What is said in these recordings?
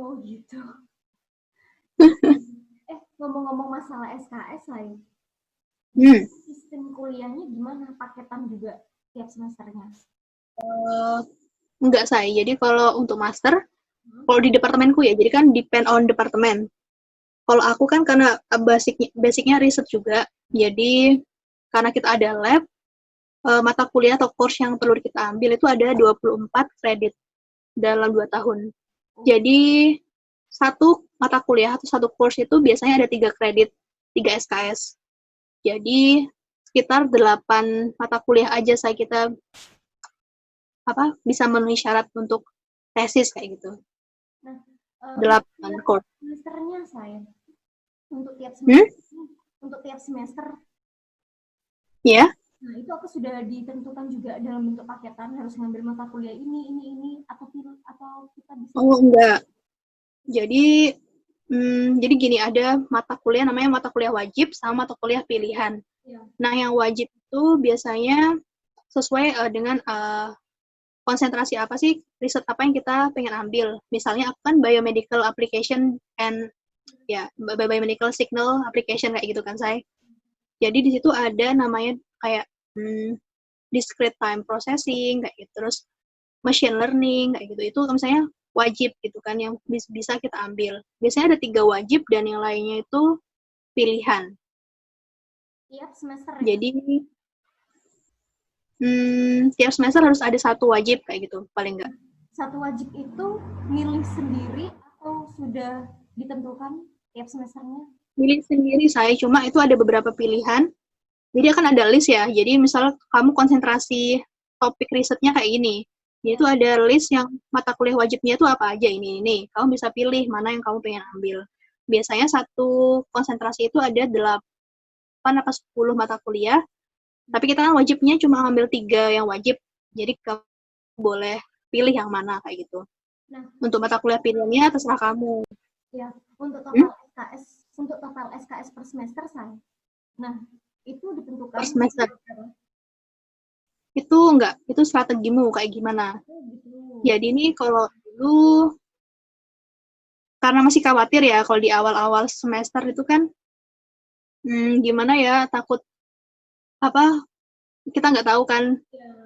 Oh gitu. Ngomong-ngomong masalah SKS saya, sistem kuliahnya gimana? Paketan juga tiap semesternya? Enggak, saya. Jadi kalau untuk master, kalau di departemenku ya, jadi kan depend on departemen. Kalau aku kan karena basicnya riset juga, jadi karena kita ada lab, mata kuliah atau course yang perlu kita ambil itu ada 24 kredit dalam 2 tahun. Jadi satu mata kuliah atau satu course itu biasanya ada 3 kredit, 3 SKS. Jadi sekitar 8 mata kuliah aja kita bisa memenuhi syarat untuk tesis kayak gitu. Nah, 8 course. semesternya saya untuk tiap semester, untuk tiap semester. Ya. Nah, itu apa sudah ditentukan juga dalam bentuk paketan harus ngambil mata kuliah ini atau kita bisa? Oh, enggak. Jadi gini, ada mata kuliah namanya mata kuliah wajib sama mata kuliah pilihan. Ya. Nah, yang wajib itu biasanya sesuai dengan konsentrasi apa sih, riset apa yang kita pengen ambil. Misalnya aku kan biomedical application and biomedical signal application kayak gitu kan, saya. Jadi di situ ada namanya kayak discrete time processing kayak gitu, terus machine learning kayak gitu. Itu misalnya wajib gitu kan yang bisa kita ambil. Biasanya ada 3 wajib dan yang lainnya itu pilihan. Tiap semester ya? Jadi tiap semester harus ada satu wajib kayak gitu paling enggak. Satu wajib itu milih sendiri atau sudah ditentukan tiap semesternya? Milih sendiri saya, cuma itu ada beberapa pilihan. Jadi akan ada list ya. Jadi misal kamu konsentrasi topik risetnya kayak ini. Jadi itu ada list yang mata kuliah wajibnya itu apa aja ini. Kamu bisa pilih mana yang kamu pengen ambil. Biasanya satu konsentrasi itu ada 8 atau 10 mata kuliah. Tapi kita kan wajibnya cuma ambil 3 yang wajib. Jadi kamu boleh pilih yang mana kayak gitu. Nah, untuk mata kuliah pilihannya terserah kamu. Ya, untuk total SKS per semester saya. Nah, itu ditentukan Per semester. Itu enggak, itu strategimu kayak gimana. Jadi ini kalau dulu karena masih khawatir ya kalau di awal-awal semester itu kan gimana ya, takut kita nggak tahu kan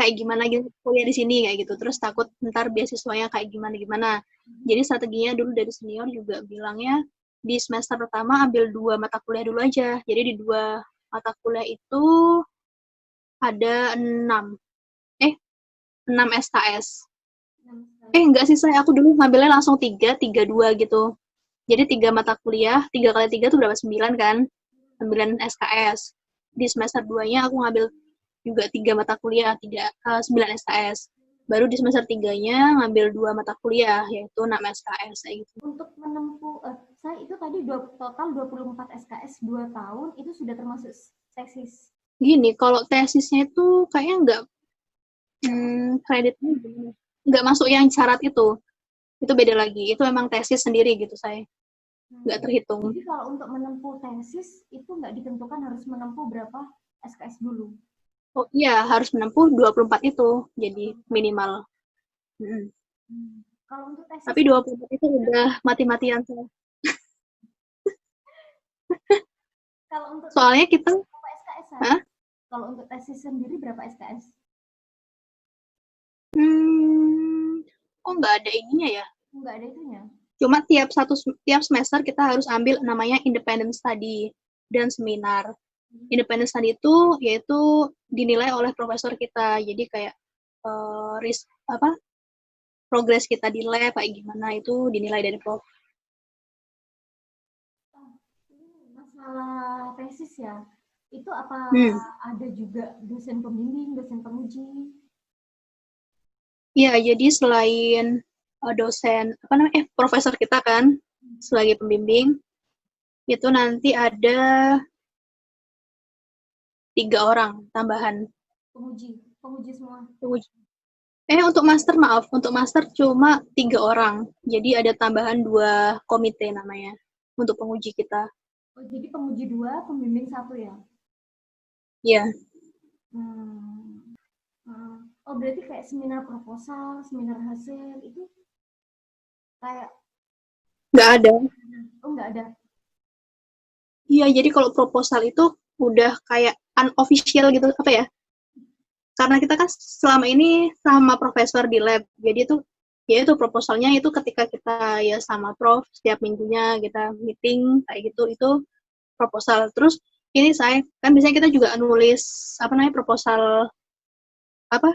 kayak gimana gitu kuliah di sini kayak gitu, terus takut ntar beasiswanya kayak gimana. Jadi strateginya dulu dari senior juga bilangnya di semester pertama ambil 2 mata kuliah dulu aja. Jadi di 2 mata kuliah itu ada 6 SKS. Enggak sih, aku dulu ngambilnya langsung 3, 2 gitu. Jadi 3 mata kuliah, 3 kali 3 itu berapa? 9 kan? 9 SKS. Di semester 2-nya aku ngambil juga 3 mata kuliah, 9 SKS. Baru di semester 3-nya ngambil 2 mata kuliah, yaitu 6 SKS. Kayak gitu. Untuk menempuh, saya itu tadi total 24 SKS 2 tahun, itu sudah termasuk tesis? Gini, kalau tesisnya itu kayaknya enggak, kreditnya enggak masuk yang syarat itu. Itu beda lagi. Itu memang tesis sendiri gitu, saya. Enggak terhitung. Jadi kalau untuk menempuh tesis, itu enggak ditentukan harus menempuh berapa SKS dulu? Oh iya, harus menempuh 24 itu, jadi minimal. Kalau untuk tesis? Tapi 24 itu udah mati-matian saya. Kalau untuk soalnya kita berapa SKS? Kalau untuk tesis sendiri berapa SKS? Nggak ada ininya ya. Nggak ada itunya. Cuma tiap semester kita harus ambil namanya independent study dan seminar. Independent study itu yaitu dinilai oleh profesor kita. Jadi kayak progres kita di lab kayak gimana itu dinilai dari prof. Masalah tesis ya, itu apa ada juga dosen pembimbing, dosen penguji? Iya, jadi selain dosen profesor kita kan sebagai pembimbing, itu nanti ada 3 orang tambahan. Penguji semua. Untuk master cuma 3 orang. Jadi ada tambahan 2 komite namanya untuk penguji kita. Oh, jadi penguji 2, pembimbing 1 ya? Iya. Oh, berarti kayak seminar proposal, seminar hasil itu kayak Nggak ada. Oh, nggak ada. Iya, jadi kalau proposal itu udah kayak unofficial gitu, apa ya? Karena kita kan selama ini sama profesor di lab, jadi itu ya itu proposalnya itu ketika kita ya sama prof setiap minggunya kita meeting kayak gitu itu proposal. Terus ini saya kan biasanya kita juga nulis apa namanya proposal apa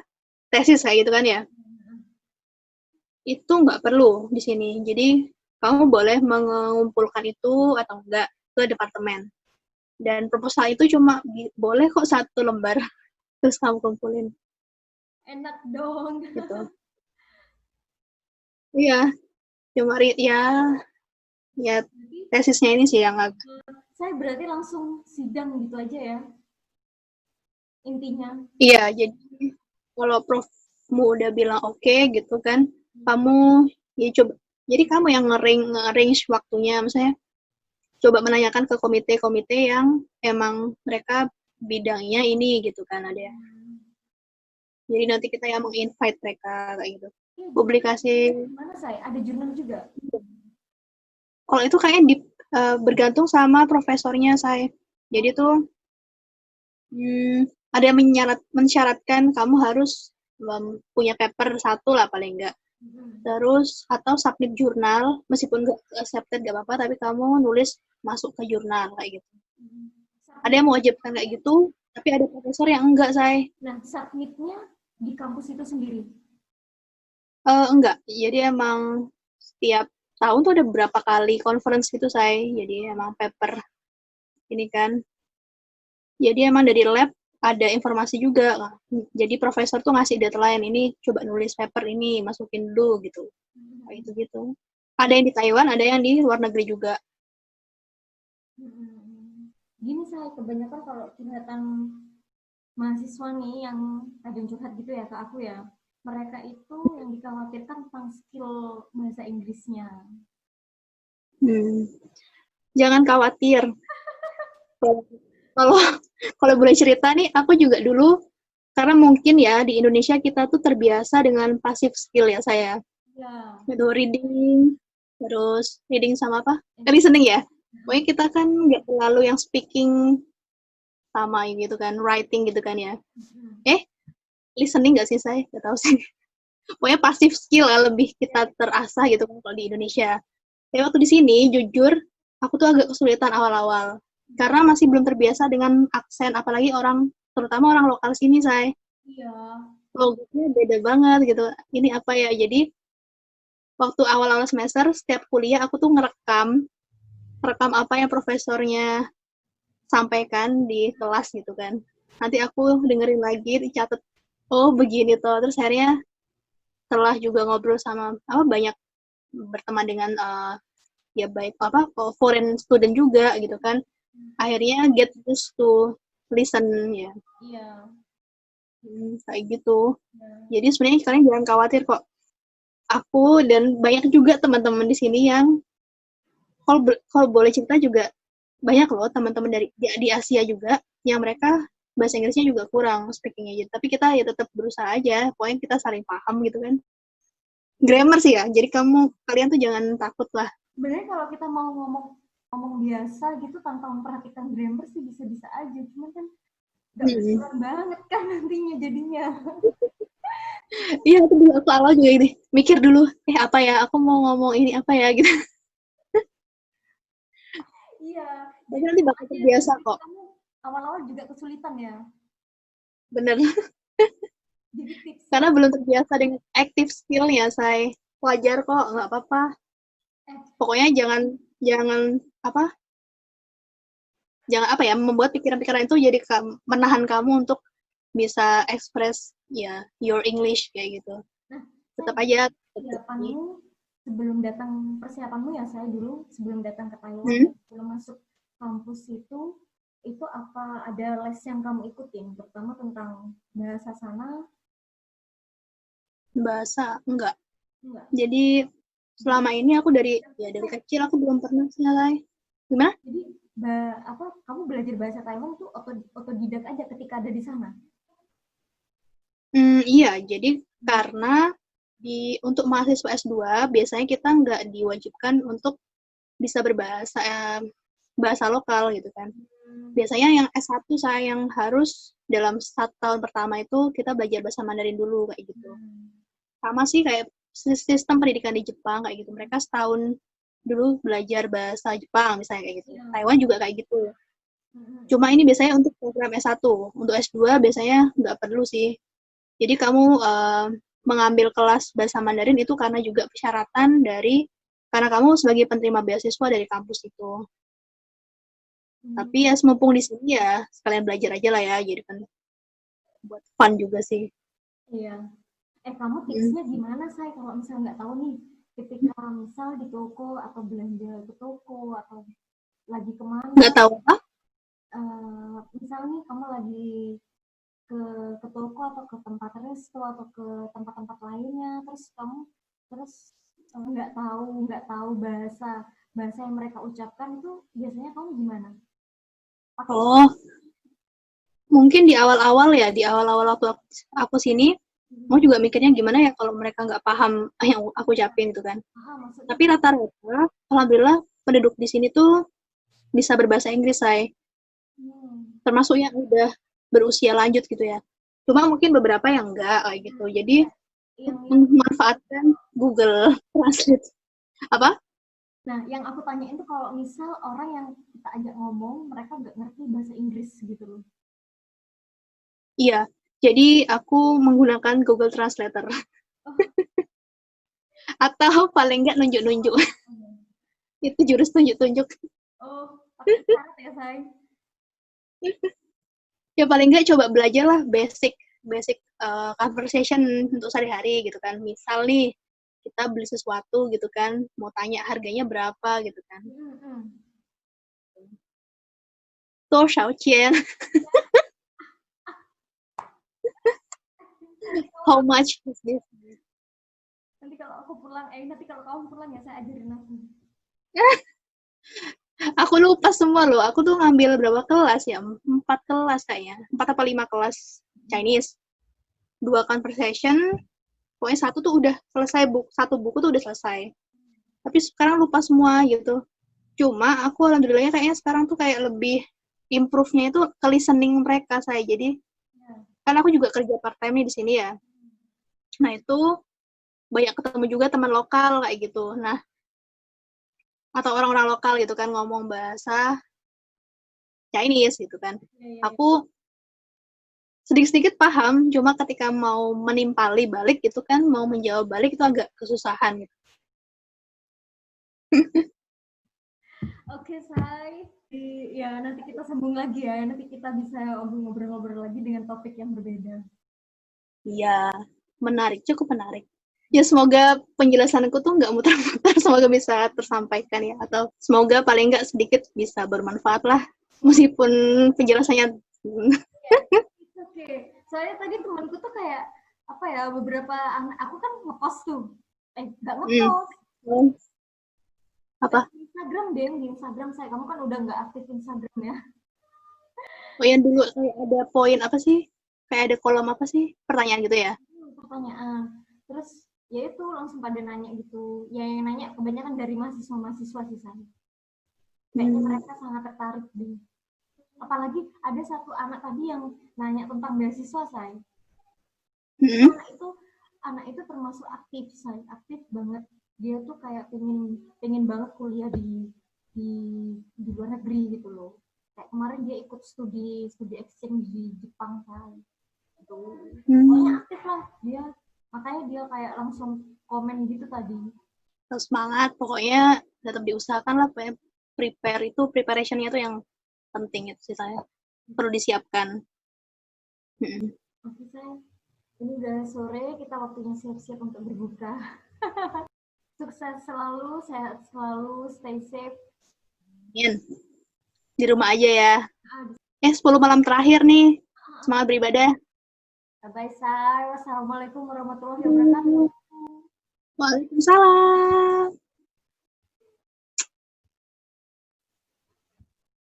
tesis kayak gitu kan ya. Itu nggak perlu di sini. Jadi kamu boleh mengumpulkan itu atau enggak ke departemen. Dan proposal itu cuma boleh kok 1 lembar terus kamu kumpulin Enak dong. gitu. Iya, cuma ya Berarti tesisnya ini sih yang agak saya berarti langsung sidang gitu aja ya intinya. iya. Jadi kalau profmu udah bilang oke gitu kan, kamu ya coba. Jadi kamu yang nge-arrange waktunya, misalnya coba menanyakan ke komite-komite yang emang mereka bidangnya ini gitu kan ada ya. Jadi nanti kita yang meng-invite mereka kayak gitu. Ya, Publikasi. gimana saya? Ada jurnal juga. Kalau itu kayaknya bergantung sama profesornya saya. Jadi tuh ada yang mensyaratkan kamu harus punya paper 1 lah paling enggak. Terus atau submit jurnal meskipun nggak accepted gak apa-apa tapi kamu nulis masuk ke jurnal kayak gitu. Ada yang mewajibkan kayak gitu tapi ada profesor yang enggak saya. Nah, submitnya di kampus itu sendiri. Enggak, jadi emang setiap tahun tuh ada beberapa kali conference gitu saya. Jadi emang paper ini kan. Jadi emang dari lab ada informasi juga. Jadi profesor tuh ngasih deadline ini coba nulis paper ini masukin dulu gitu. Kayak gitu-gitu. Ada yang di Taiwan, ada yang di luar negeri juga. Gini saya kebanyakan kalau curhatan mahasiswa nih yang kadang curhat gitu ya ke aku ya, mereka itu yang dikhawatirkan tentang skill bahasa Inggrisnya. Jangan khawatir. Kalau kalau boleh cerita nih, aku juga dulu karena mungkin ya di Indonesia kita tuh terbiasa dengan passive skill ya saya. Ya. Itu reading, terus reading sama apa? Listening ya. Pokoknya kita kan nggak terlalu yang speaking sama gitu kan, writing gitu kan ya. Listening nggak sih saya? Nggak tahu sih. Pokoknya passive skill lah lebih kita terasah gitu kan kalau di Indonesia. Tapi waktu di sini, jujur, aku tuh agak kesulitan awal-awal. Karena masih belum terbiasa dengan aksen, apalagi terutama orang lokal sini, saya. Iya. Logatnya beda banget gitu. Ini apa ya, jadi waktu awal-awal semester, setiap kuliah aku tuh ngerekam apa yang profesornya sampaikan di kelas gitu kan. Nanti aku dengerin lagi, dicatat, oh begini tuh. Terus akhirnya setelah juga ngobrol sama banyak berteman dengan ya baik foreign student juga gitu kan akhirnya get used to listen ya. Iya. Kayak gitu. Jadi sebenarnya kalian jangan khawatir kok. Aku dan banyak juga teman-teman di sini yang kalau boleh cerita juga banyak loh teman-teman di Asia juga yang mereka bahasa Inggrisnya juga kurang speakingnya gitu. Tapi kita ya tetap berusaha aja. Pokoknya kita saling paham gitu kan. Grammar sih ya. Jadi kalian tuh jangan takut lah. Sebenarnya kalau kita mau ngomong biasa gitu tanpa memperhatikan grammar sih bisa-bisa aja. Cuman kan nggak beneran banget kan nantinya jadinya. Iya, aku awal juga ini mikir dulu, apa ya, aku mau ngomong ini apa ya gitu. Iya. Tapi nanti bakal terbiasa kok. Kamu awal-awal juga kesulitan ya. Bener. Jadi tips Karena belum terbiasa dengan active skill-nya, say. Wajar kok, nggak apa-apa. Pokoknya jangan apa ya, membuat pikiran-pikiran itu jadi menahan kamu untuk bisa express ya your English kayak gitu. Nah, Tetap aja. persiapanmu ya saya dulu sebelum datang ke Taiwan, sebelum masuk kampus itu apa ada les yang kamu ikutin, terutama tentang bahasa sana? Bahasa enggak. Jadi selama ini aku dari kecil aku belum pernah selesai. Gimana? Jadi kamu belajar bahasa Taiwan tuh otodidak aja ketika ada di sana? Iya, jadi karena untuk mahasiswa S2 biasanya kita nggak diwajibkan untuk bisa berbahasa bahasa lokal gitu kan. Biasanya yang S1 saya yang harus dalam 1 tahun pertama itu kita belajar bahasa Mandarin dulu kayak gitu. Sama sih kayak sistem pendidikan di Jepang kayak gitu. Mereka setahun dulu belajar bahasa Jepang misalnya kayak gitu. Taiwan juga kayak gitu. Cuma ini biasanya untuk program S1. Untuk S2 biasanya nggak perlu sih. Jadi kamu mengambil kelas bahasa Mandarin itu karena juga persyaratan karena kamu sebagai penerima beasiswa dari kampus itu. Tapi ya mumpung di sini ya sekalian belajar aja lah ya, jadi kan buat fun juga sih. Iya. Kamu tipsnya gimana, Say? Kalau misal nggak tahu nih, ketika misal di toko atau belanja ke toko atau lagi kemana? Nggak tahu apa? Misal nih kamu lagi ke toko atau ke tempat resto atau ke tempat-tempat lainnya, terus kamu nggak tahu bahasa yang mereka ucapkan, itu biasanya kamu gimana? Oh, mungkin di awal-awal waktu aku sini, mau juga mikirnya gimana ya kalau mereka nggak paham yang aku ucapin gitu kan. Tapi rata-rata, alhamdulillah penduduk di sini tuh bisa berbahasa Inggris, Say. Termasuk yang udah berusia lanjut gitu ya. Cuma mungkin beberapa yang enggak kayak gitu. Jadi memanfaatkan Google Translate. Apa? Nah, yang aku tanyain tuh kalau misal orang yang kita ajak ngomong, mereka nggak ngerti bahasa Inggris gitu loh. Iya, jadi aku menggunakan Google Translator. Atau paling nggak nunjuk-nunjuk. Itu jurus tunjuk-tunjuk. Oh, pakai isyarat ya, Say? Ya paling nggak coba belajar lah basic conversation untuk sehari-hari gitu kan. Misal nih, kita beli sesuatu gitu kan, mau tanya harganya berapa gitu kan. Toh Xiaoqian. How much is this? Nanti kalau kamu pulang ya saya ajarin aku. Aku lupa semua loh. Aku tuh ngambil berapa kelas ya? 4 kelas kayaknya. 4 atau 5 kelas Chinese. 2 conversation. Pokoknya satu tuh udah selesai. Satu buku tuh udah selesai. Tapi sekarang lupa semua gitu. Cuma aku alhamdulillahnya kayaknya sekarang tuh kayak lebih improve-nya itu ke listening mereka, Say. Jadi kan aku juga kerja part time nih di sini ya. Nah itu banyak ketemu juga teman lokal kayak gitu. Nah, atau orang-orang lokal gitu kan ngomong bahasa Chinese gitu kan. Aku sedikit-sedikit paham, cuma ketika mau menimpali balik gitu kan, mau menjawab balik itu agak kesusahan gitu. Oke, Say. Ya, nanti kita sambung lagi ya. Nanti kita bisa ngobrol-ngobrol lagi dengan topik yang berbeda. Iya, menarik, cukup menarik. Ya semoga penjelasanku tuh nggak muter-muter, semoga bisa tersampaikan ya. Atau semoga paling nggak sedikit bisa bermanfaat lah, meskipun penjelasannya. Oke, soalnya tadi temanku tuh kayak apa ya, beberapa anak aku kan ngepost tuh, nggak ngepost. Apa? Di Instagram saya, kamu kan udah nggak aktif Instagram ya? Oh yang dulu kayak ada poin apa sih? Kayak ada kolom apa sih? Pertanyaan gitu ya? Pertanyaan. Terus ya itu langsung pada nanya gitu. Ya yang nanya kebanyakan dari mahasiswa sih saya. Kayaknya mereka sangat tertarik deh. Apalagi ada satu anak tadi yang nanya tentang beasiswa saya. Anak itu termasuk aktif saya, aktif banget. Dia tuh kayak pengen banget kuliah di luar negeri gitu loh. Kayak kemarin dia ikut studi exchange di Jepang kan. Pokoknya aktif lah dia. Makanya dia kayak langsung komen gitu tadi. Terus semangat, pokoknya tetap diusahakan lah. Preparationnya itu yang penting itu sih saya. Perlu disiapkan. Oke, saya. Ini udah sore, kita waktunya siap-siap untuk berbuka. Sukses selalu, sehat selalu, stay safe. Di rumah aja ya. 10 malam terakhir nih. Semangat beribadah. Bye, Say. Wassalamualaikum warahmatullahi wabarakatuh. Waalaikumsalam.